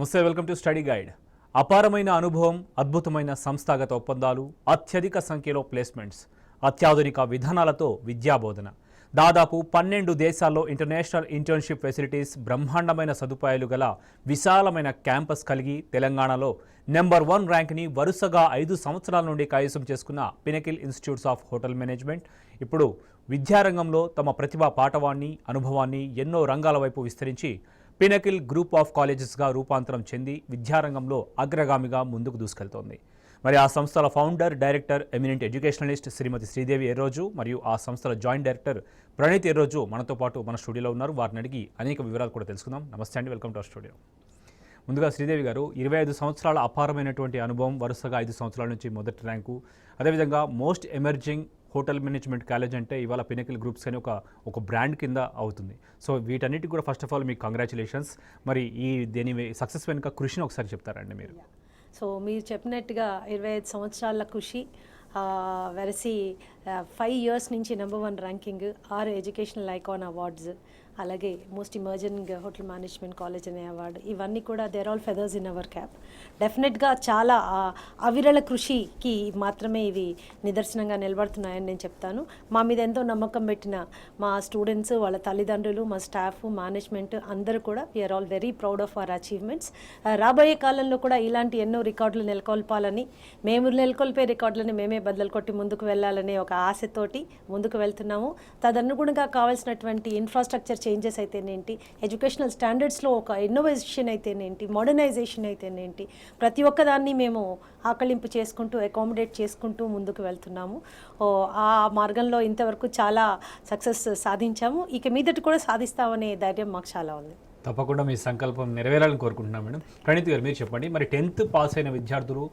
నమస్తే, welcome to study guide. అపారమైన అనుభవం, అద్భుతమైన సంస్థాగత ఒప్పందాలు, అత్యధిక సంఖ్యలో ప్లేస్మెంట్స్, అత్యాధునిక విధానాలతో విద్యాబోధన, దాదాపు 12 దేశాల్లో ఇంటర్నేషనల్ ఇంటర్న్షిప్ ఫెసిలిటీస్, బ్రహ్మాండమైన సదుపాయాలు గల విశాలమైన క్యాంపస్ కలిగి తెలంగాణలో నెంబర్ 1 ర్యాంక్ని వరుసగా 5 సంవత్సరాల నుండి కైవసం చేసుకున్న pinnacle institutes of hotel management ఇప్పుడు విద్యారంగంలో తమ ప్రతిభా పాటవాన్ని, అనుభవాన్ని ఎన్నో రంగాల వైపు విస్తరించి పినకిల్ గ్రూప్ ఆఫ్ కాలేజెస్గా రూపాంతరం చెంది విద్యారంగంలో అగ్రగామిగా ముందుకు దూసుకెళ్తోంది. మరి ఆ సంస్థల ఫౌండర్, డైరెక్టర్, ఎమినెంట్ ఎడ్యుకేషనలిస్ట్ శ్రీమతి శ్రీదేవి ఎర్రోజు మరియు ఆ సంస్థల జాయింట్ డైరెక్టర్ ప్రణీత్ ఎర్రోజు మనతో పాటు మన స్టూడియోలో ఉన్నారు. వారిని అడిగి అనేక వివరాలు కూడా తెలుసుకుందాం. నమస్తే అండి, వెల్కమ్ టు అవర్ స్టూడియో. ముందుగా శ్రీదేవి గారు, 25 సంవత్సరాల అపారమైనటువంటి అనుభవం, వరుసగా 5 సంవత్సరాల నుంచి మొదటి ర్యాంకు, అదేవిధంగా most emerging hotel management college అంటే ఇవాళ పినకిల్ గ్రూప్స్ అని ఒక బ్రాండ్ కింద అవుతుంది. సో వీటన్నిటికి కూడా ఫస్ట్ ఆఫ్ ఆల్ మీకు కంగ్రాచులేషన్స్. మరి దీని సక్సెస్ వెనుక కృషిని ఒకసారి చెప్తారండి మీరు? సో మీరు చెప్పినట్టుగా 25 సంవత్సరాల కృషి, వెరసి 5 ఇయర్స్ నుంచి number 1 ranking, 6 educational icon awards, అలాగే most emerging hotel management college అనే అవార్డు, ఇవన్నీ కూడా they're all feathers in our cap. డెఫినెట్గా చాలా అవిరళ కృషికి మాత్రమే ఇవి నిదర్శనంగా నిలబడుతున్నాయని నేను చెప్తాను. మా మీద ఎంతో నమ్మకం పెట్టిన మా స్టూడెంట్స్, వాళ్ళ తల్లిదండ్రులు, మా స్టాఫ్, మేనేజ్మెంట్ అందరూ కూడా we are all very proud of our achievements. రాబోయే కాలంలో కూడా ఇలాంటి ఎన్నో రికార్డులు నెలకొల్పాలని, మేము నెలకొల్పే రికార్డులని మేమే బద్దలు కొట్టి ముందుకు వెళ్ళాలనే ఒక ఆశతోటి ముందుకు వెళ్తున్నాము. తదనుగుణంగా కావాల్సినటువంటి ఇన్ఫ్రాస్ట్రక్చర్ చేంజెస్ అయితేనేంటి, ఎడ్యుకేషనల్ స్టాండర్డ్స్లో ఒక ఇన్నోవేషన్ అయితేనేంటి, మోడర్నైజేషన్ అయితేనేంటి, ప్రతి ఒక్కదాన్ని మేము ఆకలింపు చేసుకుంటూ, అకామిడేట్ చేసుకుంటూ ముందుకు వెళ్తున్నాము. ఆ మార్గంలో ఇంతవరకు చాలా సక్సెస్ సాధించాము. ఇక మీదటి కూడా సాధిస్తామనే ధైర్యం మాకు చాలా ఉంది. తప్పకుండా మీ సంకల్పం నెరవేరాలని కోరుకుంటున్నాం మేడం. ప్రణీత్ గారు, మీరు చెప్పండి. మరి 10th పాస్ అయిన విద్యార్థులు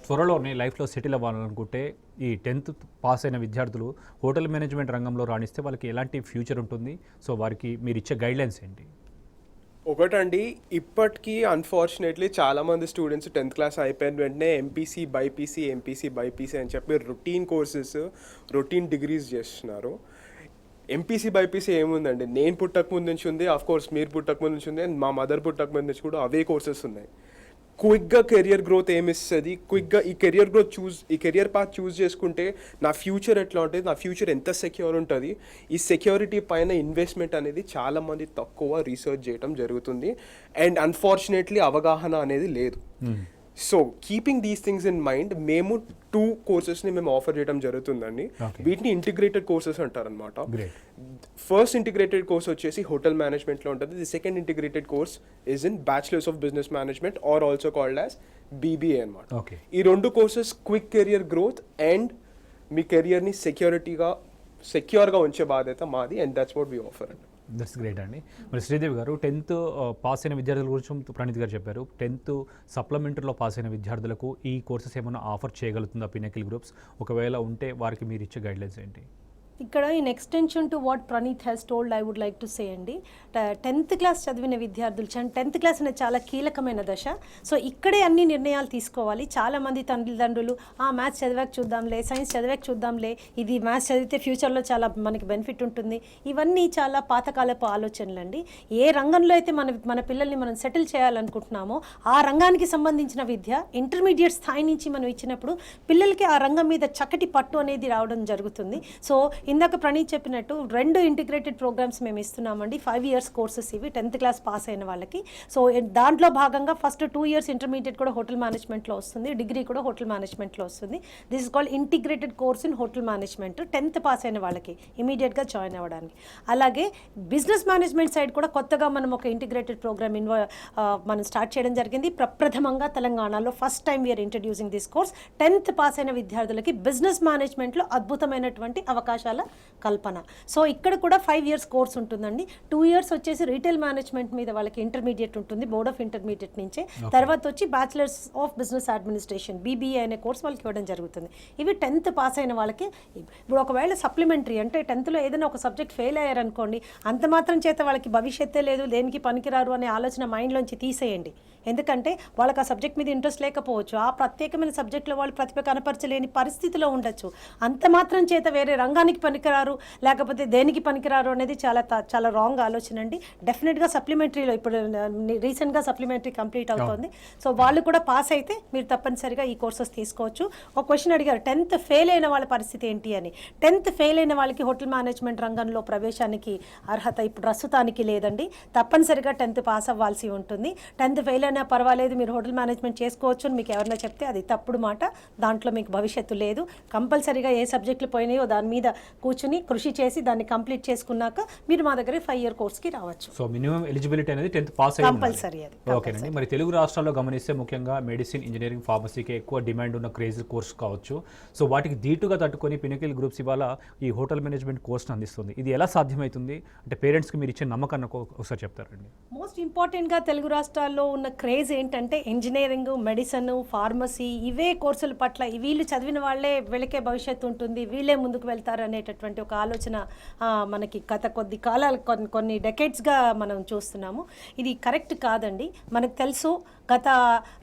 త్వరలోనే లైఫ్లో సెటిల్ అవ్వాలనుకుంటే, ఈ 10th పాస్ అయిన విద్యార్థులు హోటల్ మేనేజ్మెంట్ రంగంలో రాణిస్తే వాళ్ళకి ఎలాంటి ఫ్యూచర్ ఉంటుంది? సో వారికి మీరు ఇచ్చే గైడ్లైన్స్ ఏంటి? ఒకటండి, ఇప్పటికీ అన్ఫార్చునేట్లీ చాలామంది స్టూడెంట్స్ 10th క్లాస్ అయిపోయిన వెంటనే ఎంపీసీ, బైపీసీ, ఎంపీసీ, బైపీసీ అని చెప్పి రొటీన్ కోర్సెస్, రొటీన్ డిగ్రీస్ చేస్తున్నారు. ఎంపీసీ, బైపీసీ ఏముందండి, నేను పుట్టకముందు నుంచి ఉంది, ఆఫ్ కోర్స్ మీరు పుట్టకముందు నుంచి ఉంది, అండ్ మా మదర్ పుట్టకముందు నుంచి కూడా అవే కోర్సెస్ ఉన్నాయి. క్విక్గా కెరియర్ గ్రోత్ ఏమిస్తుంది, క్విక్గా ఈ కెరియర్ పాత్ చూస్ చేసుకుంటే నా ఫ్యూచర్ ఎట్లా ఉంటుంది, నా ఫ్యూచర్ ఎంత సెక్యూర్ ఉంటుంది, ఈ సెక్యూరిటీ పైన ఇన్వెస్ట్మెంట్ అనేది చాలామంది తక్కువ రీసెర్చ్ చేయడం జరుగుతుంది. అండ్ అన్ఫార్చునేట్లీ అవగాహన అనేది లేదు. So keeping these things in mind మేము 2 కోర్సెస్ని మేము ఆఫర్ చేయడం జరుగుతుందండి. వీటిని ఇంటిగ్రేటెడ్ కోర్సెస్ అంటారనమాట. ఫస్ట్ ఇంటిగ్రేటెడ్ కోర్స్ వచ్చేసి హోటల్ మేనేజ్మెంట్లో ఉంటుంది. The second integrated course is in bachelors of business management or also called as BBA అనమాట. ఈ 2 కోర్సెస్ క్విక్ కెరియర్ గ్రోత్ అండ్ మీ కెరియర్ని సెక్యూర్గా ఉంచే బాధ్యత మాది, and that's what we offer అండి. దట్స్ గ్రేట్ అండి. మరి శ్రీదేవి గారు, 10th పాస్ అయిన విద్యార్థుల గురించి ప్రణీత్ గారు చెప్పారు. 10th సప్లిమెంటరీలో పాస్ అయిన విద్యార్థులకు ఈ కోర్సెస్ ఏమైనా ఆఫర్ చేయగలుగుతుందా పినకిల్ గ్రూప్స్? ఒకవేళ ఉంటే వారికి మీరు ఇచ్చే గైడ్లైన్స్ ఏంటి? ఇక్కడ in extension to what Praneeth has told, I would like to say అండి, 10th క్లాస్ చదివిన విద్యార్థులు, 10th క్లాస్ అనేది చాలా కీలకమైన దశ. సో ఇక్కడే అన్ని నిర్ణయాలు తీసుకోవాలి. చాలామంది తల్లిదండ్రులు మ్యాథ్స్ చదివాక చూద్దాంలే, సైన్స్ చదివాక చూద్దాంలే, ఇది మ్యాథ్స్ చదివితే ఫ్యూచర్లో చాలా మనకి బెనిఫిట్ ఉంటుంది, ఇవన్నీ చాలా పాతకాలపు ఆలోచనలు అండి. ఏ రంగంలో అయితే మన పిల్లల్ని మనం సెటిల్ చేయాలనుకుంటున్నామో ఆ రంగానికి సంబంధించిన విద్య ఇంటర్మీడియట్ స్థాయి నుంచి మనం ఇచ్చినప్పుడు పిల్లలకి ఆ రంగం మీద చక్కటి పట్టు అనేది రావడం జరుగుతుంది. సో ఇందాక ప్రణీత్ చెప్పినట్టు 2 ఇంటిగ్రేటెడ్ ప్రోగ్రామ్స్ మేము ఇస్తున్నామండి. 5 ఇయర్స్ కోర్సెస్ ఇవి 10th క్లాస్ పాస్ అయిన వాళ్ళకి. సో దాంట్లో భాగంగా ఫస్ట్ 2 ఇయర్స్ ఇంటర్మీడియట్ కూడా హోటల్ మేనేజ్మెంట్లో వస్తుంది, డిగ్రీ కూడా హోటల్ మేనేజ్మెంట్లో వస్తుంది. This is called integrated course in hotel management, 10th pass అయిన వాళ్ళకి ఇమీడియట్గా జాయిన్ అవ్వడానికి. అలాగే బిజినెస్ మేనేజ్మెంట్ సైడ్ కూడా కొత్తగా మనం ఒక ఇంటిగ్రేటెడ్ ప్రోగ్రామ్ మనం స్టార్ట్ చేయడం జరిగింది. ప్రప్రథమంగా తెలంగాణలో first time we are introducing this course. 10th pass అయిన విద్యార్థులకి బిజినెస్ మేనేజ్మెంట్లో అద్భుతమైనటువంటి అవకాశాల కల్పన. సో ఇక్కడ కూడా 5 ఇయర్స్ కోర్స్ ఉంటుందండి. 2 ఇయర్స్ వచ్చేసి రీటైల్ మేనేజ్మెంట్ మీద వాళ్ళకి ఇంటర్మీడియట్ ఉంటుంది, బోర్డ్ ఆఫ్ ఇంటర్మీడియట్ నుంచే. తర్వాత వచ్చి bachelors of business administration, BBA అనే కోర్స్ వాళ్ళకి ఇవ్వడం జరుగుతుంది. ఇవి 10th పాస్ అయిన వాళ్ళకి. ఇప్పుడు ఒకవేళ సప్లిమెంటరీ అంటే 10thలో ఏదైనా ఒక సబ్జెక్ట్ ఫెయిల్ అయ్యారనుకోండి, అంత మాత్రం చేత వాళ్ళకి భవిష్యత్తే లేదు, దేనికి పనికిరారు అనే ఆలోచన మైండ్లోంచి తీసేయండి. ఎందుకంటే వాళ్ళకి ఆ సబ్జెక్ట్ మీద ఇంట్రెస్ట్ లేకపోవచ్చు, ఆ ప్రత్యేకమైన సబ్జెక్ట్లో వాళ్ళు ప్రతిభ కనపరచలేని పరిస్థితిలో ఉండొచ్చు. అంత మాత్రం చేత వేరే రంగానికి పనికిరారు లేకపోతే దేనికి పనికిరారు అనేది చాలా రాంగ్ ఆలోచన అండి. డెఫినెట్గా సప్లిమెంటరీలో ఇప్పుడు రీసెంట్గా సప్లిమెంటరీ కంప్లీట్ అవుతుంది. సో వాళ్ళు కూడా పాస్ అయితే మీరు తప్పనిసరిగా ఈ కోర్సెస్ తీసుకోవచ్చు. ఒక క్వశ్చన్ అడిగారు, 10th ఫెయిల్ అయిన వాళ్ళ పరిస్థితి ఏంటి అని. 10th ఫెయిల్ అయిన వాళ్ళకి హోటల్ మేనేజ్మెంట్ రంగంలో ప్రవేశానికి అర్హత ఇప్పుడు ప్రస్తుతానికి లేదండి. తప్పనిసరిగా 10th పాస్ అవ్వాల్సి ఉంటుంది. 10th ఫెయిల్ అయినా పర్వాలేదు, మీరు హోటల్ మేనేజ్మెంట్ చేసుకోవచ్చు అని మీకు ఎవరైనా చెప్తే అది తప్పుడు మాట. దాంట్లో మీకు భవిష్యత్తు లేదు. కంపల్సరీగా ఏ సబ్జెక్టులు పోయినాయో దాని మీద కూర్చుని కృషి చేసి దాన్ని కంప్లీట్ చేసుకున్నాక మీరు మా దగ్గర 5 year కోర్స్కి రావచ్చు. సో మినిమం ఎలిజిబిలిటీ అనేది 10th పాస్ అయ్యి కంపల్సరీ అది. ఓకేనండి. మరి తెలుగు రాష్ట్రాల్లో గమనిస్తే ముఖ్యంగా మెడిసిన్, ఇంజనీరింగ్, ఫార్మసీకి ఎక్కువ డిమాండ్ ఉన్న క్రేజ్ కోర్స్ కావచ్చు. సో వాటికి ధీటుగా తట్టుకొని పినకిల్ గ్రూప్స్ ఇవాళ ఈ హోటల్ మేనేజ్మెంట్ కోర్స్ని అందిస్తుంది. ఇది ఎలా సాధ్యమవుతుంది అంటే పేరెంట్స్కి మీరు ఇచ్చే నమ్మకాన్ని ఒకసారి చెప్తారండి. మోస్ట్ ఇంపార్టెంట్గా తెలుగు రాష్ట్రాల్లో ఉన్న క్రేజ్ ఏంటంటే ఇంజనీరింగ్, మెడిసిన్, ఫార్మసీ ఇవే కోర్సుల పట్ల వీళ్ళు చదివిన వాళ్ళే వీళ్ళకే భవిష్యత్తు ఉంటుంది, వీళ్ళే ముందుకు వెళ్తారు అనేటటువంటి ఒక ఆలోచన మనకి గత కొద్ది కాలాలు కొన్ని డెకేడ్స్గా మనం చూస్తున్నాము. ఇది కరెక్ట్ కాదండి. మనకు తెలుసు గత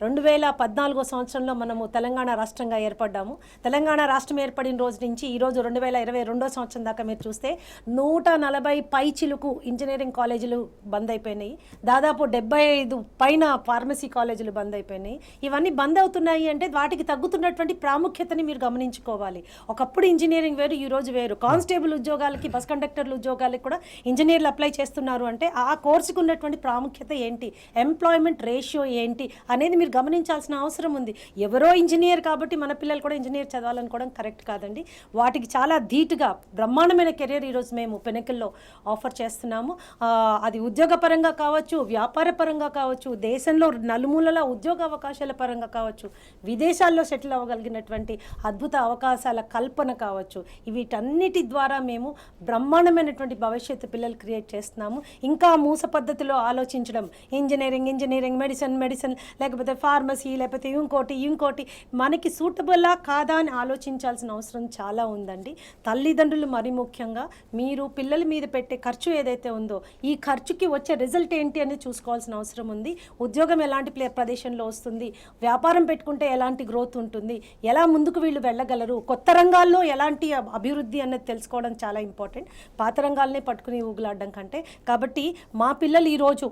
2014 సంవత్సరంలో మనము తెలంగాణ రాష్ట్రంగా ఏర్పడ్డాము. తెలంగాణ రాష్ట్రం ఏర్పడిన రోజు నుంచి ఈరోజు 2022 సంవత్సరం దాకా మీరు చూస్తే 140 పైచిలుకు ఇంజనీరింగ్ కాలేజీలు బంద్ అయిపోయినాయి. దాదాపు 75 పైన ఫార్మసీ కాలేజీలు బంద్ అయిపోయినాయి. ఇవన్నీ బంద్ అవుతున్నాయి అంటే వాటికి తగ్గుతున్నటువంటి ప్రాముఖ్యతని మీరు గమనించుకోవాలి. ఒకప్పుడు ఇంజనీరింగ్ వేరు, ఈ రోజు వేరు. కానిస్టేబుల్ ఉద్యోగాలకి, బస్ కండక్టర్ల ఉద్యోగాలకి కూడా ఇంజనీర్లు అప్లై చేస్తున్నారు అంటే ఆ కోర్సుకు ఉన్నటువంటి ప్రాముఖ్యత ఏంటి, ఎంప్లాయ్మెంట్ రేషియో ఏంటి అనేది మీరు గమనించాల్సిన అవసరం ఉంది. ఎవరో ఇంజనీర్ కాబట్టి మన పిల్లలు కూడా ఇంజనీర్ చదవాలనుకోవడం కరెక్ట్ కాదండి. వాటికి చాలా ధీటుగా బ్రహ్మాండమైన కెరీర్ ఈరోజు మేము పినకిల్లో ఆఫర్ చేస్తున్నాము. అది ఉద్యోగపరంగా కావచ్చు, వ్యాపార పరంగా కావచ్చు, దేశంలో నలుమూలల ఉద్యోగ అవకాశాల పరంగా కావచ్చు, విదేశాల్లో సెటిల్ అవ్వగలిగినటువంటి అద్భుత అవకాశాల కల్పన కావచ్చు. వీటన్నిటి ద్వారా మేము బ్రహ్మాండమైనటువంటి భవిష్యత్తు పిల్లలు క్రియేట్ చేస్తున్నాము. ఇంకా మూస పద్ధతిలో ఆలోచించడం, ఇంజనీరింగ్, మెడిసిన్ లేకపోతే ఫార్మసీ లేకపోతే ఇంకోటి మనకి సూటబుల్లా కాదా అని ఆలోచించాల్సిన అవసరం చాలా ఉందండి. తల్లిదండ్రులు మరి ముఖ్యంగా మీరు పిల్లల మీద పెట్టే ఖర్చు ఏదైతే ఉందో ఈ ఖర్చుకి వచ్చే రిజల్ట్ ఏంటి అని చూసుకోవాల్సిన అవసరం ఉంది. ఉద్యోగం ఎలాంటి ప్రదేశంలో వస్తుంది, వ్యాపారం పెట్టుకుంటే ఎలాంటి గ్రోత్ ఉంటుంది, ఎలా ముందుకు వీళ్ళు వెళ్ళగలరు, కొత్త రంగాల్లో ఎలాంటి అభివృద్ధి అన్నది తెలుసుకోవడం చాలా ఇంపార్టెంట్, పాత రంగాలనే పట్టుకుని ఊగులాడడం కంటే. కాబట్టి మా పిల్లలు ఈరోజు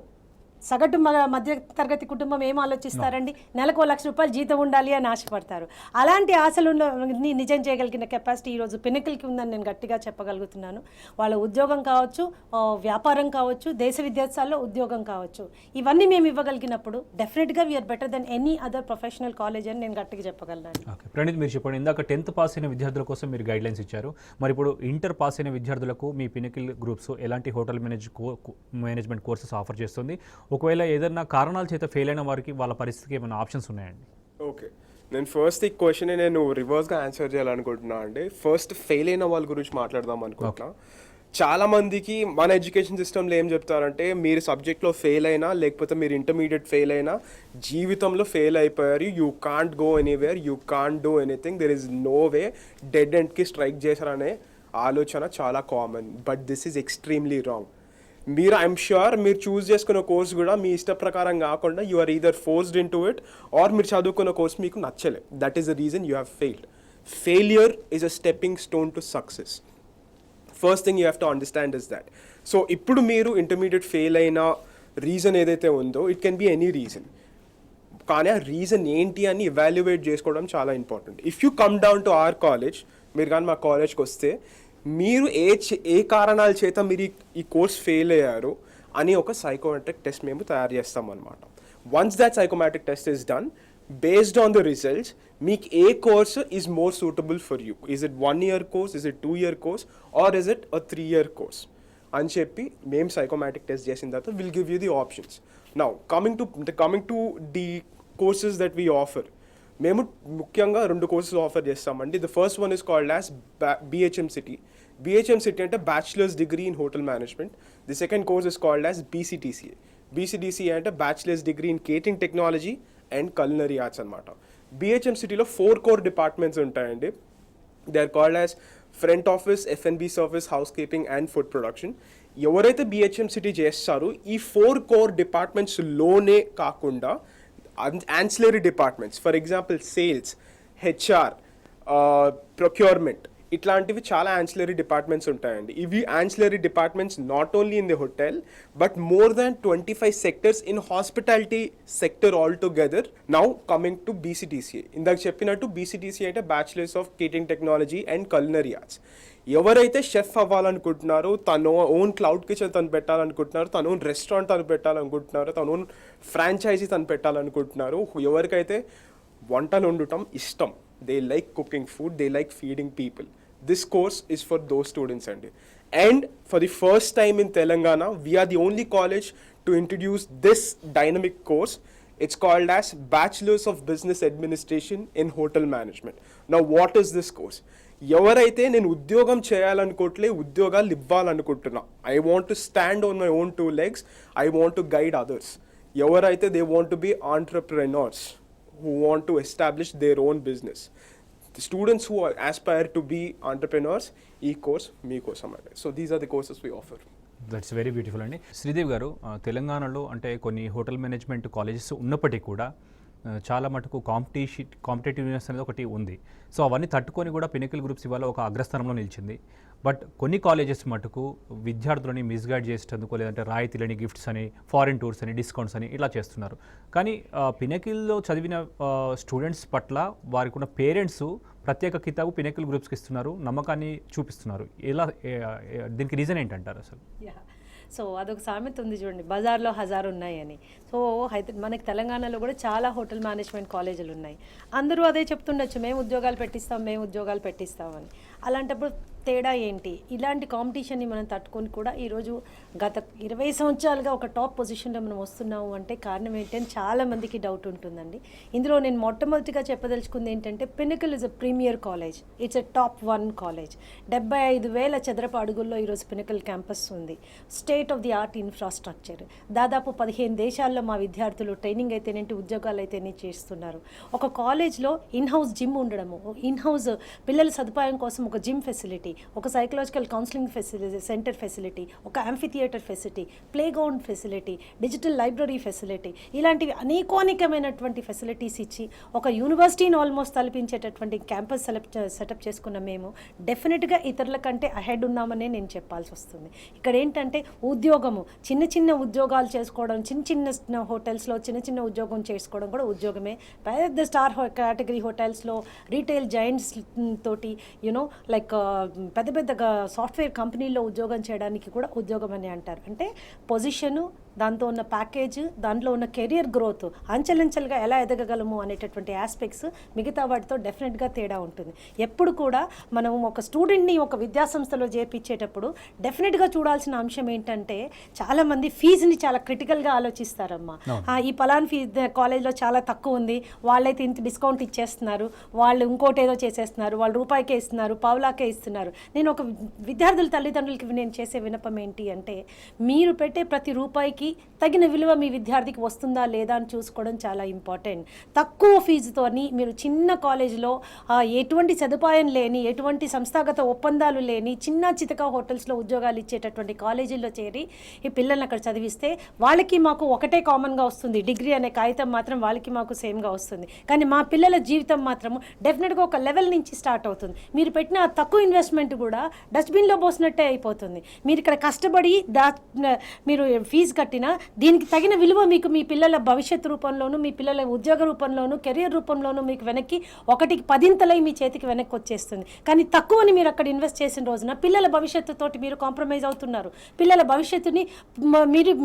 సగటు మధ్య తరగతి కుటుంబం ఏం ఆలోచిస్తారండి, నెలకు 1 లక్ష రూపాయలు జీతం ఉండాలి అని ఆశపడతారు. అలాంటి ఆశలు నిజం చేయగలిగిన కెపాసిటీ ఈరోజు పినకిల్కి ఉందని నేను గట్టిగా చెప్పగలుగుతున్నాను. వాళ్ళ ఉద్యోగం కావచ్చు, వ్యాపారం కావచ్చు, దేశ విదేశాల్లో ఉద్యోగం కావచ్చు, ఇవన్నీ మేము ఇవ్వగలిగినప్పుడు డెఫినెట్గా we are better than any other professional college అని నేను గట్టిగా చెప్పగలను. ఓకే ప్రణీత్, మీరు చెప్పండి, ఇందాక 10th పాస్ అయిన విద్యార్థుల కోసం మీరు గైడ్లైన్స్ ఇచ్చారు. మరి ఇప్పుడు ఇంటర్ పాస్ అయిన విద్యార్థులకు మీ పినకిల్ గ్రూప్స్ ఎలాంటి హోటల్ మేనేజ్మెంట్ కోర్సెస్ ఆఫర్ చేస్తుంది? ఒకవేళ ఏదైనా కారణాల చేత ఫెయిల్ అయిన వారికి వాళ్ళ పరిస్థితికి ఏమైనా ఆప్షన్స్ ఉన్నాయండి? ఓకే, నేను ఫస్ట్ ఈ క్వశ్చన్ నేను రివర్స్గా ఆన్సర్ చేయాలనుకుంటున్నా అండి. ఫస్ట్ ఫెయిల్ అయిన వాళ్ళ గురించి మాట్లాడదాం అనుకుంటున్నా. చాలా మందికి మన ఎడ్యుకేషన్ సిస్టంలో ఏం చెప్తారంటే, మీరు సబ్జెక్ట్లో ఫెయిల్ అయినా లేకపోతే మీరు ఇంటర్మీడియట్ ఫెయిల్ అయినా జీవితంలో ఫెయిల్ అయిపోయారు, you can't go anywhere, you can't do anything, there is no way, dead ఎండ్కి స్ట్రైక్ చేశారనే ఆలోచన చాలా common. But this is extremely wrong. మీరు ఐఎమ్ ష్యూర్ మీరు చూస్ చేసుకున్న కోర్స్ కూడా మీ ఇష్ట ప్రకారం కాకుండా you are either forced into it or మీరు చదువుకున్న కోర్స్ మీకు నచ్చలే. That is the reason you have failed. Failure is a stepping stone to success. First thing you have to understand is that. So ఇప్పుడు మీరు intermediate fail అయిన reason ఏదైతే ఉందో it can be any reason, కానీ ఆ reason ఏంటి అని evaluate చేసుకోవడం చాలా important. If you come down to our college, మీరు కానీ మా కాలేజ్కి వస్తే మీరు ఏ కారణాల చేత మీరు ఈ కోర్స్ ఫెయిల్ అయ్యారు అని ఒక సైకోమెట్రిక్ టెస్ట్ మేము తయారు చేస్తాం అనమాట. Once that psychometric test is done, based on the results మీకు ఏ course is more suitable for you. Is it 1 year course, is it 2 year course, or is it 3 year course అని చెప్పి మేము psychometric test చేసిన తర్వాత will give you the options. Now coming to the courses that we offer, మేము ముఖ్యంగా 2 courses offer చేస్తామండి. The first one is called as BHMCT. BHMCT అంటే bachelor's degree in hotel management. The second course is called as BCDCA. BCDCA అంటే bachelor's degree in catering technology and culinary arts అనమాట. BHMCTలో 4 core departments ఉంటాయండి. They are called as front office, F&B service, house keeping and food production. ఎవరైతే BHMCT చేస్తారో ఈ 4 core డిపార్ట్మెంట్స్లోనే కాకుండా ancillary departments, for example sales, HR, procurement, ఇట్లాంటివి చాలా ancillary departments ఉంటాయండి. ఇవి ancillary departments not only in the hotel but more than 25 sectors in hospitality sector all together. Now coming to BCTCA, ఇందాక చెప్పినట్టు BCTCA అంటే bachelors of catering technology and culinary arts. ఎవరైతే chef అవ్వాలనుకుంటున్నారో, తన own cloud kitchen తను పెట్టాలనుకుంటున్నారు, తన own restaurant తను పెట్టాలనుకుంటున్నారు, తన own franchise తను పెట్టాలనుకుంటున్నారు, ఎవరికైతే వంటలు వండటం ఇష్టం, they like cooking food, they like feeding people, this course is for those students andi. And for the first time in Telangana, we are the only college to introduce this dynamic course. It's called as Bachelors of Business Administration in Hotel Management. Now what is this course? ఎవరైతే నేను ఉద్యోగం చేయాలనుకోవట్లే, ఉద్యోగాలు ఇవ్వాలనుకుంటున్నా, I want to stand on my own 2 legs, I want to guide others, ఎవరైతే they want to be entrepreneurs who want to establish their own business, the students who aspire to be entrepreneurs, ఈ course మీకోసం అండి. So these are the courses we offer. That's very beautiful అండి. శ్రీదేవి గారు, తెలంగాణలో అంటే కొన్ని hotel management colleges ఉన్నప్పటికీ కూడా చాలా మటుకు కాంపిటేటివ్నెస్ అనేది ఒకటి ఉంది. సో అవన్నీ తట్టుకొని కూడా పినకిల్ గ్రూప్స్ ఇవాళ ఒక అగ్రస్థానంలో నిలిచింది. బట్ కొన్ని కాలేజెస్ మటుకు విద్యార్థులని మిస్గైడ్ చేసేందుకు, లేదంటే రాయితీలని, గిఫ్ట్స్ అని, ఫారిన్ టూర్స్ అని, డిస్కౌంట్స్ అని ఇలా చేస్తున్నారు. కానీ పినకిల్లో చదివిన స్టూడెంట్స్ పట్ల వారికి ఉన్న పేరెంట్స్ ప్రత్యేక కితాబు పినకిల్ గ్రూప్స్కి ఇస్తున్నారు, నమ్మకాన్ని చూపిస్తున్నారు. ఇలా దీనికి రీజన్ ఏంటంటారు అసలు? సో అదొక సామెత ఉంది చూడండి, బజార్లో హజారు ఉన్నాయని. సో అయితే మనకి తెలంగాణలో కూడా చాలా హోటల్ మేనేజ్మెంట్ కాలేజీలు ఉన్నాయి. అందరూ అదే చెప్తుండొచ్చు, మేము ఉద్యోగాలు పెట్టిస్తామని. అలాంటప్పుడు తేడా ఏంటి? ఇలాంటి కాంపిటీషన్ని మనం తట్టుకొని కూడా ఈరోజు గత 20 సంవత్సరాలుగా ఒక టాప్ పొజిషన్లో మనం వస్తున్నాము అంటే కారణం ఏంటని చాలామందికి డౌట్ ఉంటుందండి. ఇందులో నేను మొట్టమొదటిగా చెప్పదలుచుకుంది ఏంటంటే, Pinnacle is a premier college, it's a top 1 college. 75,000 చదరపు అడుగుల్లో ఈరోజు పినకిల్ క్యాంపస్ ఉంది. State of the art infrastructure. దాదాపు 15 దేశాల్లో మా విద్యార్థులు ట్రైనింగ్ అయితేనేంటి, ఉద్యోగాలు అయితేనే చేస్తున్నారు. ఒక కాలేజ్లో ఇన్హౌస్ జిమ్ ఉండడము, ఇన్హౌస్ పిల్లల సదుపాయం కోసం ఒక జిమ్ ఫెసిలిటీ, ఒక psychological counselling facility centre facility, ఒక amphitheatre facility, playground facility, digital library facility, ఇలాంటివి అనేకానేకమైనటువంటి ఫెసిలిటీస్ ఇచ్చి ఒక యూనివర్సిటీని ఆల్మోస్ట్ తలపించేటటువంటి క్యాంపస్ సెటప్ చేసుకున్న మేము డెఫినెట్గా ఇతరుల కంటే అహెడ్ ఉన్నామనే నేను చెప్పాల్సి వస్తుంది. ఇక్కడ ఏంటంటే ఉద్యోగము, చిన్న ఉద్యోగాలు చేసుకోవడం, చిన్న హోటల్స్లో చిన్న ఉద్యోగం చేసుకోవడం కూడా ఉద్యోగమే. పెద్ద స్టార్ కేటగిరీ హోటల్స్లో రీటైల్ జైంట్స్ తోటి లైక్ పెద్ద సాఫ్ట్వేర్ కంపెనీల్లో ఉద్యోగం చేయడానికి కూడా ఉద్యోగం అని అంటారు. అంటే పొజిషను, దాంతో ఉన్న ప్యాకేజ్, దాంట్లో ఉన్న కెరియర్ గ్రోత్, అంచెలంచెలుగా ఎలా ఎదగగలము అనేటటువంటి ఆస్పెక్ట్స్ మిగతా వాటితో డెఫినెట్గా తేడా ఉంటుంది. ఎప్పుడు కూడా మనం ఒక స్టూడెంట్ని ఒక విద్యాసంస్థలో చేర్పించేటప్పుడు డెఫినెట్గా చూడాల్సిన అంశం ఏంటంటే, చాలామంది ఫీజుని చాలా క్రిటికల్గా ఆలోచిస్తారమ్మా. ఈ పలానా ఫీజు కాలేజ్లో చాలా తక్కువ ఉంది, వాళ్ళైతే ఇంత డిస్కౌంట్ ఇచ్చేస్తున్నారు, వాళ్ళు ఇంకోటి ఏదో చేసేస్తున్నారు, వాళ్ళు రూపాయికే ఇస్తున్నారు, పావులాకే ఇస్తున్నారు. నేను ఒక విద్యార్థుల తల్లిదండ్రులకి నేను చేసే విన్నపం ఏంటి అంటే, మీరు పెట్టే ప్రతి రూపాయికి తగిన విలువ మీ విద్యార్థికి వస్తుందా లేదా అని చూసుకోవడం చాలా ఇంపార్టెంట్. తక్కువ ఫీజుతోని మీరు చిన్న కాలేజీలో ఎటువంటి సదుపాయం లేని, ఎటువంటి సంస్థాగత ఒప్పందాలు లేని చితక హోటల్స్లో ఉద్యోగాలు ఇచ్చేటటువంటి కాలేజీల్లో చేరి ఈ పిల్లల్ని అక్కడ చదివిస్తే వాళ్ళకి మాకు ఒకటే కామన్గా వస్తుంది, డిగ్రీ అనే కాగితం మాత్రం వాళ్ళకి మాకు సేమ్గా వస్తుంది. కానీ మా పిల్లల జీవితం మాత్రము డెఫినెట్గా ఒక లెవెల్ నుంచి స్టార్ట్ అవుతుంది. మీరు పెట్టిన తక్కువ ఇన్వెస్ట్మెంట్ కూడా డస్ట్బిన్లో పోసినట్టే అయిపోతుంది. మీరు ఇక్కడ కష్టపడి మీరు ఫీజు కట్టినా దీనికి తగిన విలువ మీకు మీ పిల్లల భవిష్యత్తు రూపంలోనూ, మీ పిల్లల ఉద్యోగ రూపంలోనూ, కెరియర్ రూపంలోనూ మీకు వెనక్కి 1కి 10 మీ చేతికి వెనక్కి వచ్చేస్తుంది. కానీ తక్కువని మీరు అక్కడ ఇన్వెస్ట్ చేసిన రోజున పిల్లల భవిష్యత్తుతోటి మీరు కాంప్రమైజ్ అవుతున్నారు. పిల్లల భవిష్యత్తుని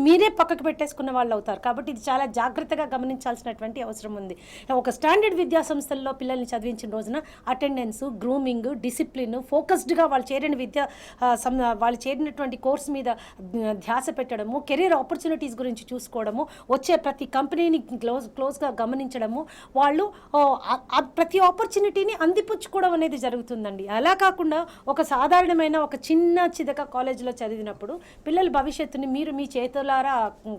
మీరే పక్కకు పెట్టేసుకున్న వాళ్ళు అవుతారు. కాబట్టి ఇది చాలా జాగ్రత్తగా గమనించాల్సినటువంటి అవసరం ఉంది. ఒక స్టాండర్డ్ విద్యా సంస్థల్లో పిల్లల్ని చదివించిన రోజున అటెండెన్స్, గ్రూమింగ్, డిసిప్లిన్, ఫోకస్డ్గా వాళ్ళు చేరినటువంటి కోర్స్ మీద ధ్యాస పెట్టడము, కెరీర్ ఆపర్చునిటీస్ గురించి చూసుకోవడము, వచ్చే ప్రతి కంపెనీని క్లోజ్గా గమనించడము, వాళ్ళు ప్రతి ఆపర్చునిటీని అందిపుచ్చుకోవడం అనేది జరుగుతుందండి. అలా కాకుండా ఒక సాధారణమైన ఒక చితక కాలేజీలో చదివినప్పుడు పిల్లల భవిష్యత్తుని మీరు మీ చేతులారా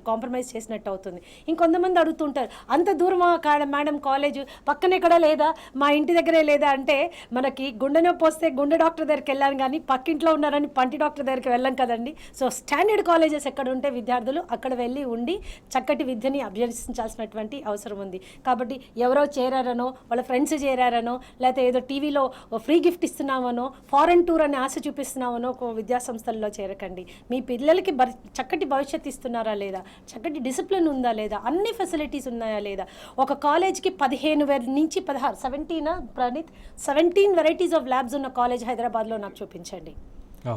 కాంప్రమైజ్ చేసినట్టు అవుతుంది. ఇంకొంతమంది అడుగుతుంటారు, అంత దూరమా మేడం కాలేజ్, పక్కనే ఎక్కడా లేదా, మా ఇంటి దగ్గరే లేదా అంటే, మనకి గుండె నొప్పి వస్తే గుండె డాక్టర్ దగ్గరికి వెళ్ళాను కానీ పక్కింట్లో ఉన్నారని పంటి డాక్టర్ దగ్గరికి వెళ్ళాం కదండి. సో స్టాండర్డ్ కాలేజెస్ ఎక్కడ ఉంటే విద్యార్థులు అక్కడ వెళ్ళి ఉండి చక్కటి విద్యని అభ్యసించాల్సినటువంటి అవసరం ఉంది. కాబట్టి ఎవరో చేరారనో, వాళ్ళ ఫ్రెండ్స్ చేరారనో, లేకపోతే ఏదో టీవీలో ఫ్రీ గిఫ్ట్ ఇస్తున్నామనో, ఫారెన్ టూర్ అని ఆశ చూపిస్తున్నామనో విద్యా సంస్థల్లో చేరకండి. మీ పిల్లలకి చక్కటి భవిష్యత్తు ఇస్తున్నారా లేదా, చక్కటి డిసిప్లిన్ ఉందా లేదా, అన్ని ఫెసిలిటీస్ ఉన్నాయా లేదా. ఒక కాలేజ్కి 15 నుంచి 16 17 వెరైటీస్ ఆఫ్ ల్యాబ్స్ ఉన్న కాలేజ్ హైదరాబాద్లో నాకు చూపించండి.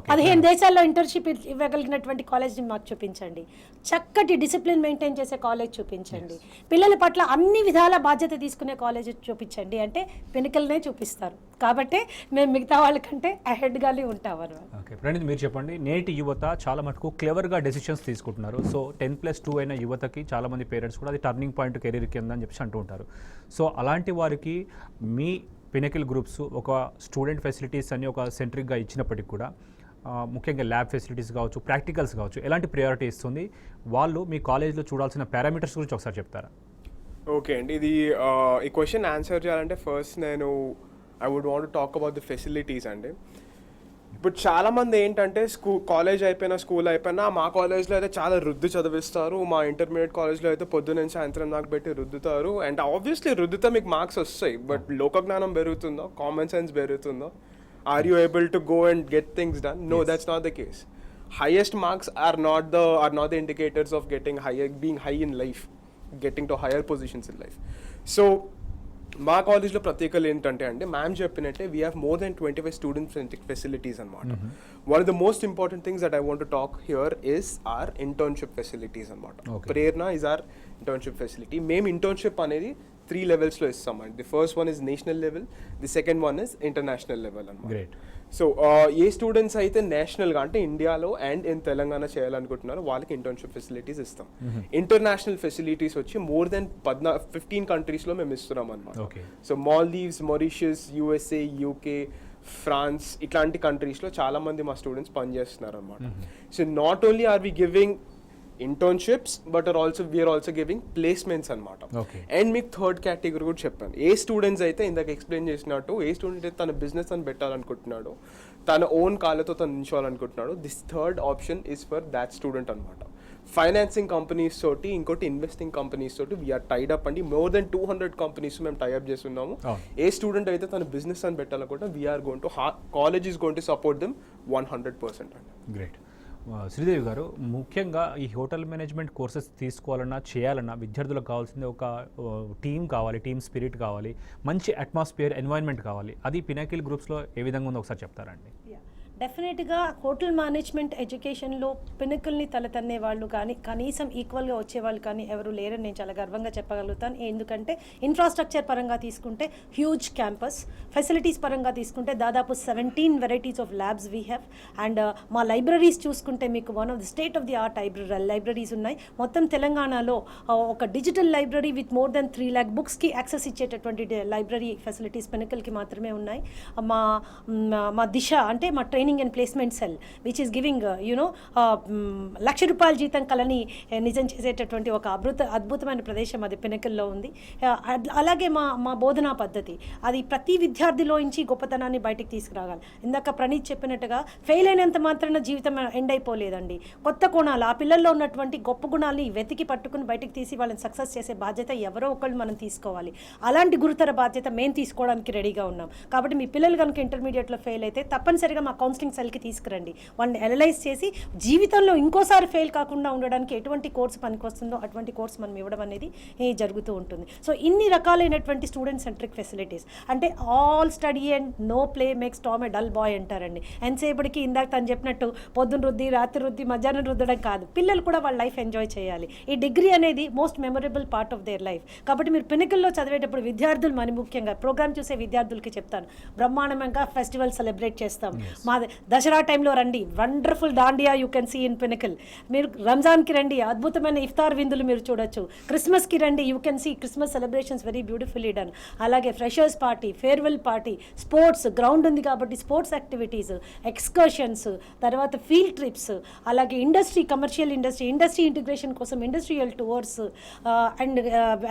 15 దేశాల్లో ఇంటర్న్షిప్ ఇవ్వగలిగినటువంటి కాలేజ్ని మాకు చూపించండి. చక్కటి డిసిప్లిన్ మెయింటైన్ చేసే కాలేజ్ చూపించండి. పిల్లల పట్ల అన్ని విధాల బాధ్యత తీసుకునే కాలేజ్ చూపించండి అంటే పినికల్నే చూపిస్తారు. కాబట్టి మేము మిగతా వాళ్ళకంటే అహెడ్గానే ఉంటాం అన్నమాట. ఓకే ప్రణీత్, మీరు చెప్పండి. నేటి యువత చాలా మటుకు క్లెవర్గా డెసిషన్స్ తీసుకుంటున్నారు. సో 10+2 అయిన యువతకి చాలామంది పేరెంట్స్ కూడా అది టర్నింగ్ పాయింట్ కెరీర్ కింద అని చెప్పి అంటూ ఉంటారు. సో అలాంటి వారికి మీ పినకిల్ గ్రూప్స్ ఒక స్టూడెంట్ ఫెసిలిటీస్ అని ఒక సెంట్రిక్గా ఇచ్చినప్పటికి కూడా ముఖ్యంగా ల్యాబ్ ఫెసిలిటీస్ కావచ్చు, ప్రాక్టికల్స్ కావచ్చు, ఎలాంటి ప్రియారిటీ ఇస్తుంది? వాళ్ళు మీ కాలేజ్లో చూడాల్సిన పారామీటర్స్ గురించి ఒకసారి చెప్తారా? ఓకే అండి, ఇది ఈ క్వశ్చన్ ఆన్సర్ చేయాలంటే first I would want talk about the facilities అండి. ఇప్పుడు చాలామంది ఏంటంటే కాలేజ్ అయిపోయినా స్కూల్ అయిపోయినా మా కాలేజ్లో అయితే చాలా రుద్దు చదివిస్తారు, మా ఇంటర్మీడియట్ కాలేజ్లో అయితే పొద్దున్న సాయంత్రం నాకు పెట్టి రుద్దుతారు. అండ్ ఆబ్వియస్లీ రుద్దుతో మీకు మార్క్స్ వస్తాయి, బట్ లోకజ్ఞానం పెరుగుతుందో, కామన్ సెన్స్ పెరుగుతుందో, are you able to go and get things done? No, yes. That's not the case. Highest marks are not the indicators of being high in life, getting to higher positions in life. So మా కాలేజ్లో ప్రత్యేకలు ఏంటంటే అండి, ma'am చెప్పినట్టే we have more than 25 student centric facilities అనమాట. One of the most important things that I want to talk here is our internship facilities అనమాట. Prerana is our internship facility. మేము internship అనేది 3 లెవెల్స్లో ఇస్తామండి. The first one is national level, the second one is international level అనమాట. So ఏ students అయితే నేషనల్గా అంటే ఇండియాలో అండ్ ఇన్ తెలంగాణ చేయాలనుకుంటున్నారో వాళ్ళకి ఇంటర్న్షిప్ ఫెసిలిటీస్ ఇస్తాం. ఇంటర్నేషనల్ ఫెసిలిటీస్ వచ్చి మోర్ దెన్ 15 కంట్రీస్లో మేము ఇస్తున్నాం అనమాట. So Maldives, Mauritius, USA, UK, France ఇట్లాంటి కంట్రీస్లో చాలామంది మా స్టూడెంట్స్ పనిచేస్తున్నారు అనమాట. So not only are we giving internships but we are also giving placements అన్నమాట. అండ్ మీకు థర్డ్ కేటగిరీ కూడా చెప్పాను. ఏ స్టూడెంట్స్ అయితే ఇందాక ఎక్స్ప్లెయిన్ చేసినట్టు ఏ స్టూడెంట్ అయితే తన బిజినెస్ అని పెట్టాలనుకుంటున్నాడు, తన ఓన్ కాళ్ళతో తను నిల్చోవాలనుకుంటున్నాడు, this third option is for that student అనమాట. ఫైనాన్సింగ్ కంపెనీస్ తోటి, ఇంకోటి ఇన్వెస్టింగ్ కంపెనీస్ తోటి వీఆర్ టైడ్ అప్ అండి. మోర్ దెన్ 200 కంపెనీస్ మేము టైఅప్ చేస్తున్నాము. ఏ స్టూడెంట్ అయితే తన బిజినెస్ అని పెట్టాలనుకుంటే we're going to college is going to support them 100% అండి. గ్రేట్. శ్రీదేవి గారు, ముఖ్యంగా ఈ హోటల్ మేనేజ్మెంట్ కోర్సెస్ తీసుకోవాలన్నా చేయాలన్నా విద్యార్థులకు కావాల్సింది ఒక టీం కావాలి, టీమ్ స్పిరిట్ కావాలి, మంచి అట్మాస్ఫియర్, ఎన్వైర్న్మెంట్ కావాలి. అది పినాకిల్ గ్రూప్స్లో ఏ విధంగా ఉందో ఒకసారి చెప్తారండి? డెఫినెట్గా హోటల్ మేనేజ్మెంట్ ఎడ్యుకేషన్లో పినకిల్ని తలతన్నే వాళ్ళు కానీ కనీసం ఈక్వల్గా వచ్చేవాళ్ళు కానీ ఎవరు లేరని నేను చాలా గర్వంగా చెప్పగలుగుతాను. ఎందుకంటే ఇన్ఫ్రాస్ట్రక్చర్ పరంగా తీసుకుంటే హ్యూజ్ క్యాంపస్, ఫెసిలిటీస్ పరంగా తీసుకుంటే దాదాపు 17 varieties of labs we have. And మా లైబ్రరీస్ చూసుకుంటే మీకు one of the state of the art libraries ఉన్నాయి. మొత్తం తెలంగాణలో ఒక digital library with more than 3 lakh బుక్స్కి యాక్సెస్ ఇచ్చేటటువంటి లైబ్రరీ ఫెసిలిటీస్ పినకిల్కి మాత్రమే ఉన్నాయి. మా దిశ అంటే మా training and placement cell which is giving ₹1,00,000 జీతం కలని నిజం చేసేటటువంటి ఒక అద్భుతమైన ప్రదేశం అది పినకిల్లో ఉంది. అలాగే మా బోధనా పద్ధతి అది ప్రతి విద్యార్థిలోంచి గొప్పతనాన్ని బయటికి తీసుకురాగాలి. ఇందాక ప్రణీత్ చెప్పినట్టుగా ఫెయిల్ అయినంత మాత్రాన జీవితం ఎండ్ అయిపోలేదండి. కొత్త కోణాలు, ఆ పిల్లల్లో ఉన్నటువంటి గొప్ప గుణాలని వెతికి పట్టుకుని బయటికి తీసి వాళ్ళని సక్సెస్ చేసే బాధ్యత ఎవరో ఒకళ్ళు మనం తీసుకోవాలి. అలాంటి గురుతర బాధ్యత మేము తీసుకోవడానికి రెడీగా ఉన్నాం. కాబట్టి మీ పిల్లలు కనుక ఇంటర్మీడియట్లో ఫెయిల్ అయితే తప్పనిసరిగా మా కౌన్సిలింగ్ సెల్కి తీసుకురండి. వాళ్ళని అనలైజ్ చేసి జీవితంలో ఇంకోసారి ఫెయిల్ కాకుండా ఉండడానికి ఎటువంటి కోర్సు పనికొస్తుందో అటువంటి కోర్సు మనం ఇవ్వడం అనేది జరుగుతూ ఉంటుంది. సో ఇన్ని రకాలైనటువంటి స్టూడెంట్ సెంట్రిక్ ఫెసిలిటీస్ అంటే all study and no play makes Tom a dull boy అంటారండి. ఎంతసేపటికి ఇందాక తను చెప్పినట్టు పొద్దున రుద్ది, రాత్రి రుద్ది, మధ్యాహ్నం రుద్దడం కాదు. పిల్లలు కూడా వాళ్ళ లైఫ్ ఎంజాయ్ చేయాలి. ఈ డిగ్రీ అనేది most memorable part of their life. కాబట్టి మీరు పినకిల్లో చదివేటప్పుడు విద్యార్థులు మరి ముఖ్యంగా ప్రోగ్రామ్ చూసే విద్యార్థులకి చెప్తాను, బ్రహ్మాండంగా ఫెస్టివల్ సెలబ్రేట్ చేస్తాం. మా దసరా టైంలో రండి, wonderful dandiya you can see in Pinnacle. మీరు రంజాన్కి రండి, అద్భుతమైన ఇఫ్తార్ విందులు మీరు చూడొచ్చు. క్రిస్మస్కి రండి, you can see Christmas celebrations very beautifully done. అలాగే freshers party, farewell party, sports ground ఉంది కాబట్టి స్పోర్ట్స్ యాక్టివిటీస్, ఎక్స్కర్షన్స్, తర్వాత ఫీల్డ్ ట్రిప్స్, అలాగే కమర్షియల్ ఇండస్ట్రీ ఇంటిగ్రేషన్ కోసం ఇండస్ట్రియల్ టూర్స్, అండ్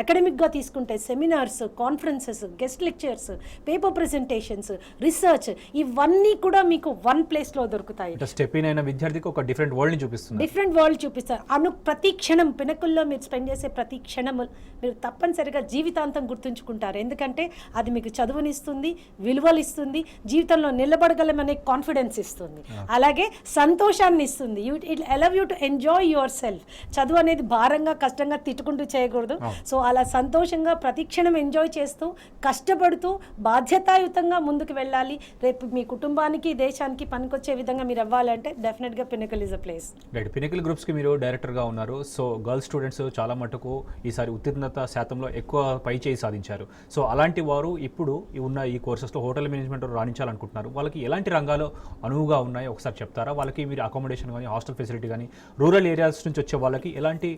అకాడమిక్గా తీసుకుంటే seminars, conferences, guest lectures, paper presentations, research, ఇవన్నీ కూడా మీకు వన్ ప్లేస్లో దొరుకుతాయి. స్టెప్ ఇన్ అయిన విద్యార్థికి ఒక డిఫరెంట్ వరల్డ్ని చూపిస్తుంది. డిఫరెంట్ వరల్డ్ చూపిస్తారు. ప్రతి క్షణం పినకుల్లో మీరు స్పెండ్ చేసే ప్రతి క్షణం మీరు తప్పనిసరిగా జీవితాంతం గుర్తుంచుకుంటారు. ఎందుకంటే అది మీకు చదువునిస్తుంది, విలువలు ఇస్తుంది, జీవితంలో నిలబడగలమనే కాన్ఫిడెన్స్ ఇస్తుంది, అలాగే సంతోషాన్ని ఇస్తుంది. It allow you to enjoy your self. చదువు అనేది భారంగా కష్టంగా తిట్టుకుంటూ చేయకూడదు. సో అలా సంతోషంగా ప్రతి క్షణం ఎంజాయ్ చేస్తూ కష్టపడుతూ బాధ్యతాయుతంగా ముందుకు వెళ్ళాలి. రేపు మీ కుటుంబానికి దేశానికి పనికొచ్చే విధంగా మీరు అవ్వాలంటే డెఫినెట్గా Pinnacle is a place. Right, Pinnacle గ్రూప్స్కి మీరు డైరెక్టర్గా ఉన్నారు. సో గర్ల్స్ స్టూడెంట్స్ చాలా మటుకు ఈసారి ఉత్తీర్ణత శాతంలో ఎక్కువ పై చేయి సాధించారు. సో అలాంటి వారు ఇప్పుడు ఉన్న ఈ కోర్సెస్లో హోటల్ మేనేజ్మెంట్ రాణించాలనుకుంటున్నారు. వాళ్ళకి ఎలాంటి రంగాలు అనువుగా ఉన్నాయో ఒకసారి చెప్తారా? వాళ్ళకి మీరు అకామిడేషన్ కానీ హాస్టల్ ఫెసిలిటీ కానీ రూరల్ ఏరియాస్ నుంచి వచ్చే వాళ్ళకి ఎలాంటి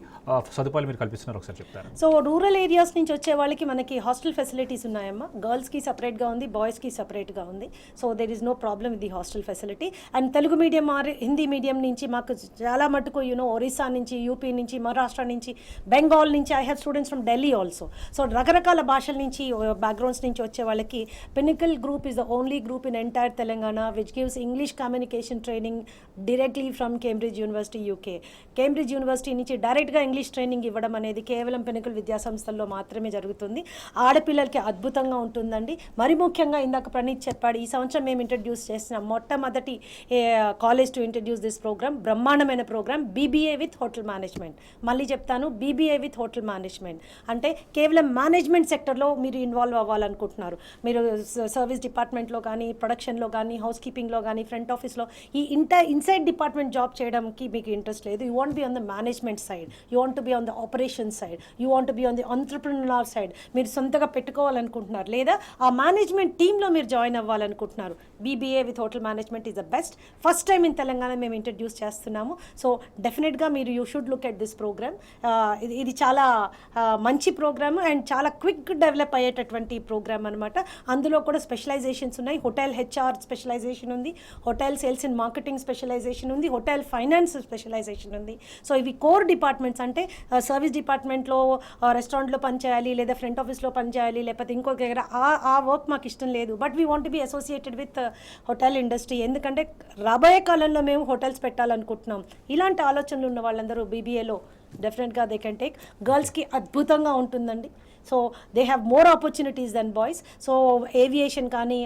సదుపాయాలు మీరు కల్పిస్తున్నారు ఒకసారి చెప్తారా? సో రూరల్ ఏరియాస్ నుంచి వచ్చే వాళ్ళకి మనకి హాస్టల్ ఫెసిలిటీస్ ఉన్నాయమ్మా. గర్ల్స్కి సపరేట్గా ఉంది, బాయ్స్కి సపరేట్గా ఉంది. So there is no problem with the hostel facility. And Telugu medium or Hindi medium నుంచి మాకు చాలా మటుకు ఒరిస్సా నుంచి, యూపీ నుంచి, మహారాష్ట్ర నుంచి, బెంగాల్ నుంచి, I have students from Delhi also. So రకరకాల భాషల నుంచి, బ్యాక్గ్రౌండ్స్ నుంచి వచ్చే వాళ్ళకి pinnacle group is the only group in entire Telangana which gives English communication training directly from Cambridge university UK. Cambridge university నుంచి డైరెక్ట్గా ఇంగ్లీష్ ట్రైనింగ్ ఇవ్వడం అనేది కేవలం పినకల్ విద్యా సంస్థల్లో మాత్రమే జరుగుతుంది. ఆడపిల్లలకి అద్భుతంగా ఉంటుందండి. మరి ముఖ్యంగా ఇందాక ప్రణీత్ చెప్పాడు, ఈ సంవత్సరం మేము ఇంట్రడ్యూస్ చేసిన మొట్టమొదటి college to introduce this program, బ్రహ్మాండమైన program, BBA with hotel management. మళ్ళీ చెప్తాను, బీబీఏ విత్ హోటల్ మేనేజ్మెంట్ అంటే కేవలం మేనేజ్మెంట్ సెక్టర్లో మీరు ఇన్వాల్వ్ అవ్వాలనుకుంటున్నారు. మీరు సర్వీస్ డిపార్ట్మెంట్లో కానీ, ప్రొడక్షన్లో కానీ, హౌస్ కీపింగ్లో కానీ, ఫ్రంట్ ఆఫీస్లో ఈ ఇన్సైడ్ డిపార్ట్మెంట్ జాబ్ చేయడానికి మీకు ఇంట్రెస్ట్ లేదు. You want be on the management side, you want be on the operation side, you want be on the entrepreneur side. మీరు సొంతగా పెట్టుకోవాలనుకుంటున్నారు లేదా ఆ మేనేజ్మెంట్ టీంలో మీరు జాయిన్ అవ్వాలనుకుంటున్నారు. BBA with hotel management is the best. First time in Telangana మేము introduce చేస్తున్నాము. సో డెఫినెట్గా మీరు you should look at this program. ఇది చాలా మంచి ప్రోగ్రామ్ అండ్ చాలా క్విక్ డెవలప్ అయ్యేటటువంటి ప్రోగ్రామ్ అనమాట. అందులో కూడా స్పెషలైజేషన్స్ ఉన్నాయి. హోటల్ హెచ్ఆర్ స్పెషలైజేషన్ ఉంది, hotel sales and marketing specialisation ఉంది, హోటల్ ఫైనాన్స్ స్పెషలైజేషన్ ఉంది. సో ఇవి కోర్ డిపార్ట్మెంట్స్. అంటే సర్వీస్ డిపార్ట్మెంట్లో రెస్టారెంట్లో పనిచేయాలి, లేదా ఫ్రంట్ ఆఫీస్లో పనిచేయాలి, లేకపోతే ఇంకో దగ్గర ఆ వర్క్ మాకు ఇష్టం లేదు, but we want be associated with hotel industry. ఎందుకంటే రాబోయే కాలంలో మేము హోటల్స్ పెట్టాలనుకుంటున్నాం. ఇలాంటి ఆలోచనలు ఉన్న వాళ్ళందరూ బీబీఏలో డెఫినెట్గా దే కెన్ టేక్. గర్ల్స్కి అద్భుతంగా ఉంటుందండి. So they have more opportunities than boys. So aviation కానీ,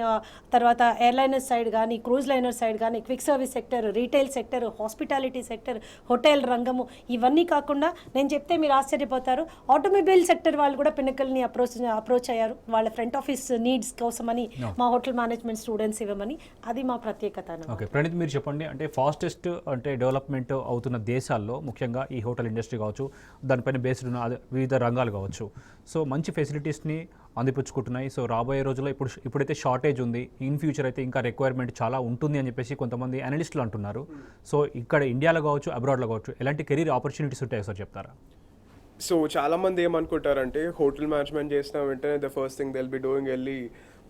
తర్వాత ఎయిర్లైనర్స్ సైడ్ కానీ, క్రూజ్ లైనర్ సైడ్ కానీ, quick service sector, retail sector, hospitality sector, hotel రంగము, ఇవన్నీ కాకుండా నేను చెప్తే మీరు ఆశ్చర్యపోతారు, ఆటోమొబైల్ సెక్టర్ వాళ్ళు కూడా పినకల్ని అప్రోచ్ అయ్యారు. వాళ్ళ ఫ్రంట్ ఆఫీస్ నీడ్స్ కోసమని మా హోటల్ మేనేజ్మెంట్ స్టూడెంట్స్ ఇవ్వమని. అది మా ప్రత్యేకత. ఓకే ప్రణీత్, మీరు చెప్పండి, అంటే ఫాస్టెస్ట్ అంటే డెవలప్మెంట్ అవుతున్న దేశాల్లో ముఖ్యంగా ఈ హోటల్ ఇండస్ట్రీ కావచ్చు, దానిపైన బేస్డ్ ఉన్న వివిధ రంగాలు కావచ్చు, సో మంచి ఫెసిలిటీస్ని అందిపుచ్చుకుంటున్నాయి. సో రాబోయే రోజుల్లో ఇప్పుడైతే షార్టేజ్ ఉంది, ఇన్ ఫ్యూచర్ అయితే ఇంకా రిక్వైర్మెంట్ చాలా ఉంటుంది అని చెప్పేసి కొంతమంది అనలిస్టులు అంటున్నారు. సో ఇక్కడ ఇండియాలో కావచ్చు, అబ్రాడ్లో కావచ్చు, ఎలాంటి కెరీర్ ఆపర్చునిటీస్ ఉంటాయో సార్ చెప్తారా? సో చాలామంది ఏమనుకుంటారంటే హోటల్ మేనేజ్మెంట్ చేసిన వెంటనే the first thing they'll be doing వెళ్ళి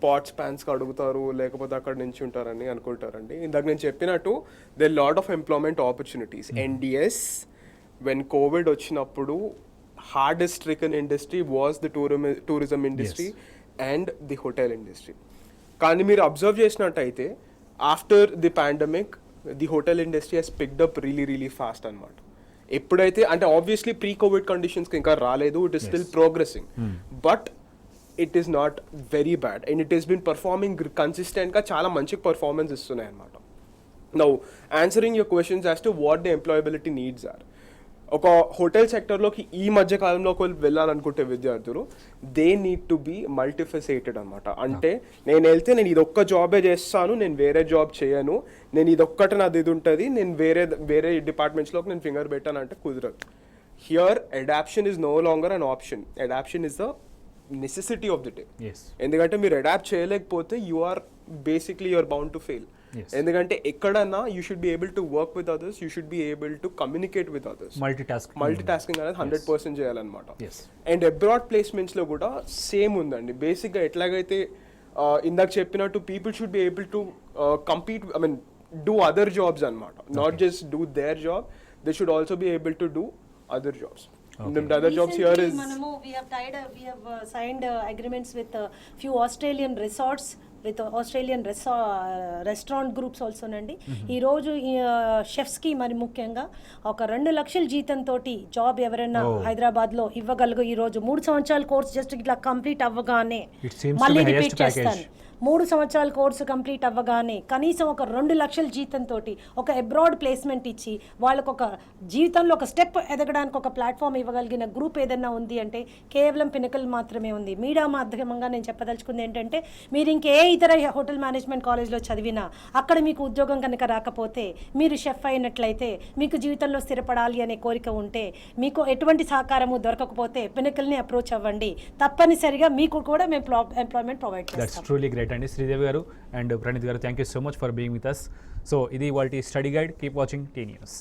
పాట్స్ ప్యాన్స్కి అడుగుతారు, లేకపోతే అక్కడ నుంచి ఉంటారని అనుకుంటారండి. ఇందాక నేను చెప్పినట్టు they lot of employment opportunities. ఎన్డిఎస్ వెన్ కోవిడ్ వచ్చినప్పుడు hardest stricken industry was the tourism industry and the hotel industry. కానీ మీరు అబ్జర్వ్ చేసినట్టయితే after the pandemic the hotel industry has picked up really fast అనమాట. ఎప్పుడైతే అంటే ఆబ్వియస్లీ ప్రీ కోవిడ్ కండిషన్స్కి ఇంకా రాలేదు, it is still progressing, but it is not very bad and it is been performing కన్సిస్టెంట్గా చాలా మంచి పర్ఫార్మెన్స్ ఇస్తున్నాయి అనమాట. Now answering your questions as to what the employability needs are. ఒక హోటల్ సెక్టర్లోకి ఈ మధ్య కాలంలోకి వెళ్ళాలనుకుంటే విద్యార్థులు they need to be multifaceted అనమాట. అంటే నేను వెళ్తే నేను ఇదొక్క జాబే చేస్తాను, నేను వేరే జాబ్ చేయను, నేను ఇదొక్కటి నాది ఇది ఉంటుంది, నేను వేరే డిపార్ట్మెంట్స్లోకి నేను ఫింగర్ పెట్టాను అంటే కుదరదు. Here adoption is no longer an option, adoption is the necessity of the day. ఎందుకంటే మీరు అడాప్ట్ చేయలేకపోతే you are bound to fail. ఎందుకంటే ఎక్కడన్నా you should be able to work with others, you should be able to communicate with others. Multitasking అనేది 100% చేయాలన్నమాట. And abroad ప్లేస్మెంట్స్లో కూడా same ఉందండి. బేసిక్గా ఎట్లాగైతే ఇందాక చెప్పినట్టు people should be able to compete, I mean do other jobs అనమాట, not just do their job, they should also be able to do other jobs. The other jobs here is we have signed agreements with few Australian resorts with Australian restaurant groups ఆల్సోనండి. ఈరోజు షెఫ్స్కి మరి ముఖ్యంగా ఒక 2 లక్షల జీతంతో job ఎవరైనా హైదరాబాద్లో ఇవ్వగలుగు. ఈరోజు 3 సంవత్సరాల కోర్స్ జస్ట్ ఇట్లా కంప్లీట్ అవ్వగానే It seems to మళ్ళీ be highest రిపీట్ చేస్తాను, 3 సంవత్సరాల కోర్సు కంప్లీట్ అవ్వగానే కనీసం ఒక 2 లక్షల జీతంతో ఒక అబ్రాడ్ ప్లేస్మెంట్ ఇచ్చి వాళ్ళకు ఒక జీవితంలో ఒక స్టెప్ ఎదగడానికి ఒక ప్లాట్ఫామ్ ఇవ్వగలిగిన గ్రూప్ ఏదైనా ఉంది అంటే కేవలం పినకల్ మాత్రమే ఉంది. మీడియా మాధ్యమంగా నేను చెప్పదలుచుకుంది ఏంటంటే, మీరు ఇంకే ఇతర హోటల్ మేనేజ్మెంట్ కాలేజ్లో చదివినా అక్కడ మీకు ఉద్యోగం కనుక రాకపోతే, మీరు షెఫ్ అయినట్లయితే, మీకు జీవితంలో స్థిరపడాలి అనే కోరిక ఉంటే, మీకు ఎటువంటి సహకారము దొరకకపోతే పినకల్ని అప్రోచ్ అవ్వండి. తప్పనిసరిగా మీకు కూడా మేము ఎంప్లాయ్మెంట్ ప్రొవైడ్ దట్స్ చేస్తాం. ట్రూలీ గ్రేట్ అండి. Sridevi garu and Praneeth garu, thank you so much for being with us. So ఇది వాళ్ళ study guide. Keep watching T news.